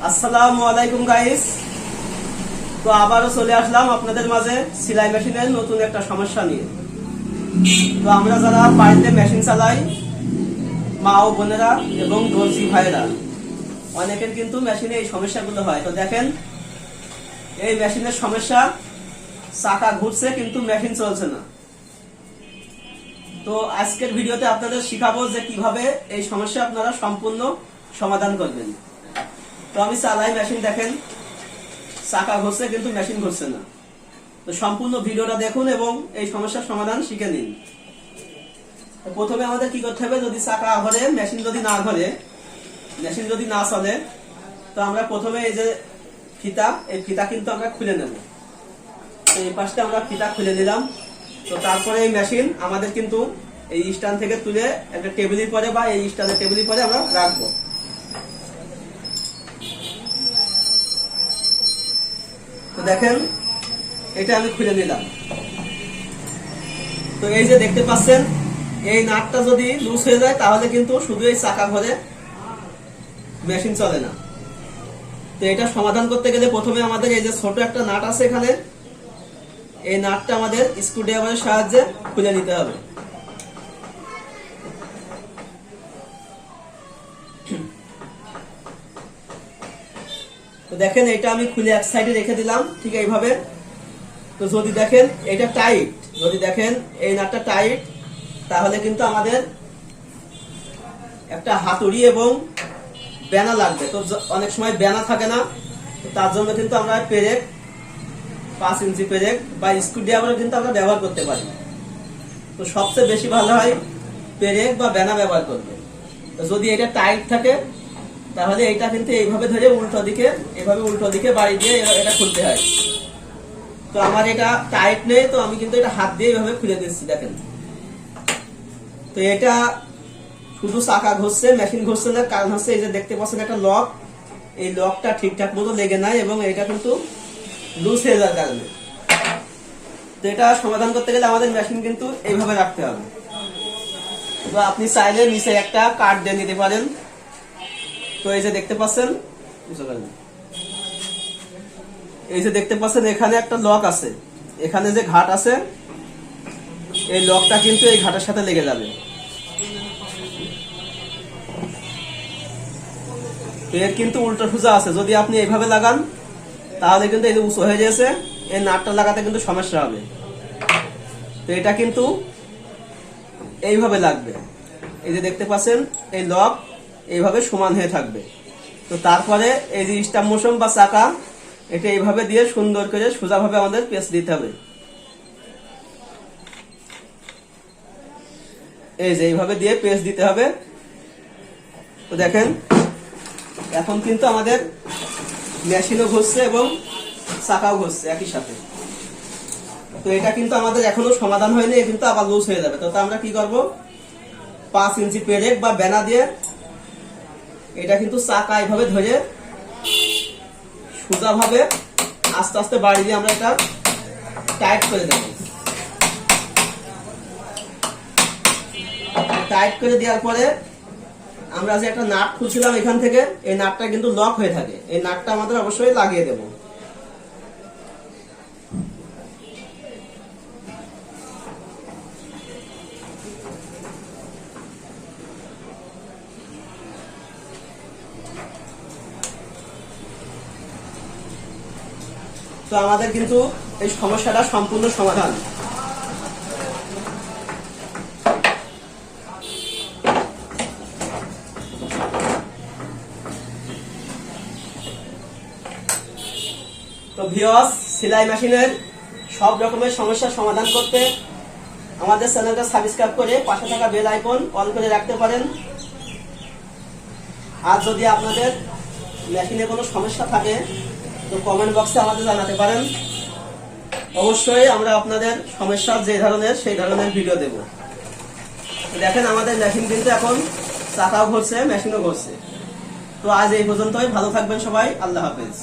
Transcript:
আসসালামু আলাইকুম গাইস। তো আবারও চলে আসলাম আপনাদের মাঝে সেলাই মেশিনের নতুন একটা সমস্যা নিয়ে। তো আমরা যারা বাড়িতে মেশিন চালাই, মা ও বোনেরা এবং দর্জি ভাইরা, অনেকের কিন্তু মেশিনে এই সমস্যাগুলো হয়। তো দেখেন, এই মেশিনের সমস্যা, চাকা ঘুরছে কিন্তু মেশিন চলছে না। তো আজকের ভিডিওতে আপনাদের শিখাবো যে কিভাবে এই সমস্যা আপনারা সম্পূর্ণ সমাধান করবেন। তো আমি চালাই মেশিন, দেখেন চাকা ঘুরছে কিন্তু মেশিন ঘুরছে না। তো সম্পূর্ণ ভিডিওটা দেখুন এবং এই সমস্যার সমাধান শিখে নিন। প্রথমে আমাদের কি করতে হবে, যদি চাকা ঘরে মেশিন যদি না ঘরে, মেশিন যদি না চলে, তো আমরা প্রথমে এই যে ফিতা, এই ফিতা কিন্তু আমরা খুলে নেব। তো এই পাশটা আমরা ফিতা খুলে নিলাম। তো তারপরে এই মেশিন আমাদের কিন্তু এই স্ট্যান্ড থেকে তুলে একটা টেবিলের পরে বা এই স্ট্যান্ডের টেবিলের পরে আমরা রাখবো। তো দেখেন, এটা আমি খুলে নিলাম। তো এই যে দেখতে পাচ্ছেন, এই নাটটা যদি লুজ হয়ে যায় তাহলে কিন্তু শুধু এই চাকা ঘরে মেশিন চলে না। তো এটা সমাধান করতে গেলে প্রথমে আমাদের এই যে ছোট একটা নাট আছে এখানে, এই নাটটা আমাদের স্ক্রুড্রাইভারের সাহায্যে খুলে নিতে হবে। তো দেখেন, এটা আমি খুলে এক সাইডে রেখে দিলাম ঠিক এইভাবে। তো যদি দেখেন এটা টাইট, যদি দেখেন এই নাটটা টাইট, তাহলে কিন্তু আমাদের একটা হাতুড়ি এবং বেনা লাগবে। তো অনেক সময় বেনা থাকে না, তো তার জন্য কিন্তু আমরা পেরেক, 5 ইঞ্চি পেরেক বা স্ক্রুড্রাইভার কিন্তু আমরা ব্যবহার করতে পারি। তো সবচেয়ে বেশি ভালো হয় পেরেক বা বেনা ব্যবহার করবে। তো যদি এটা টাইট থাকে তাহলে এটা কিন্তু এইভাবে ধরে উল্টো দিকে, এভাবে উল্টো দিকে বাড়ি দিয়ে এটা খুলতে হয়। তো আমার এটা টাইট নেই, তো আমি কিন্তু এটা হাত দিয়ে এইভাবে খুলে দিচ্ছি, দেখেন। তো এটা শুধু চাকা ঘুরছে, মেশিন ঘুরছে না, কারণ হচ্ছে এই যে দেখতে পাচ্ছেন একটা লক, এই লকটা ঠিকঠাক মতো লেগে নাই এবং এটা কিন্তু লুজ হয়ে যাওয়ার কারণে। তো এটা সমাধান করতে গেলে আমাদের মেশিন কিন্তু এইভাবে রাখতে হবে। তো আপনি চাইলে নিচে একটা কাট দিয়ে নিতে পারেন। তো এই যে দেখতে পাচ্ছেন, এই যে দেখতে পাচ্ছেন এখানে একটা লক আছে, এখানে যে ঘাট আছে, এই লকটা কিন্তু এই ঘাটের সাথে লেগে যাবে। এর কিন্তু উল্টো সোজা আছে, যদি আপনি এইভাবে লাগান তাহলে কিন্তু এই যে উঁচু হয়ে গেছে, এই নাটটা লাগাতে কিন্তু সমস্যা হবে। তো এটা কিন্তু এইভাবে লাগবে, এই যে দেখতে পাচ্ছেন এই লক এইভাবে সমান হয়ে থাকবে। তো তারপরে এই যে স্টাম্প মোশন বা চাকা, এটা এইভাবে দিয়ে সুন্দর করে সোজাভাবে আমাদের পেঁচ দিতে হবে। এই যে এইভাবে দিয়ে পেঁচ দিতে হবে। তো দেখেন, এখন কিন্তু আমাদের মেশিনও ঘুরছে এবং চাকাও ঘুরছে একই সাথে। তো এটা কিন্তু আমাদের এখনো সমাধান হয়নি, কিন্তু আবার লুজ হয়ে যাবে। তো আমরা কি করব, 5 ইঞ্চি পেরেক বা বেনা দিয়ে এটা কিন্তু চাকা এইভাবে ধরে সোজাভাবে আস্তে আস্তে বাড়ি দিয়ে আমরা এটা টাইট করে দেব। টাইট করে দেওয়ার পরে আমরা যে একটা নাট খুলছিলাম এখান থেকে, এই নাটটা কিন্তু লক হয়ে থাকে, এই নাটটা আমাদের অবশ্যই লাগিয়ে দেব। তো আমাদের কিন্তু এই সমস্যাটা সম্পূর্ণ সমাধান। তো ভিউয়ার্স, সেলাই মেশিনের সব রকমের সমস্যার সমাধান করতে আমাদের চ্যানেলটা সাবস্ক্রাইব করে পাশে থাকা বেল আইকন অন করে রাখতে পারেন। আর যদি আপনাদের মেশিনে কোনো সমস্যা থাকে তো কমেন্ট বক্সে আমাদের জানাতে পারেন। অবশ্যই আমরা আপনাদের সমস্যা যে ধরনের সেই ধরনের ভিডিও দেব। দেখেন, আমাদের মেশিন কিন্তু এখন চাকাও ঘুরছে, মেশিনও ঘুরছে। তো আজ এই পর্যন্তই, ভালো থাকবেন সবাই, আল্লাহ হাফেজ।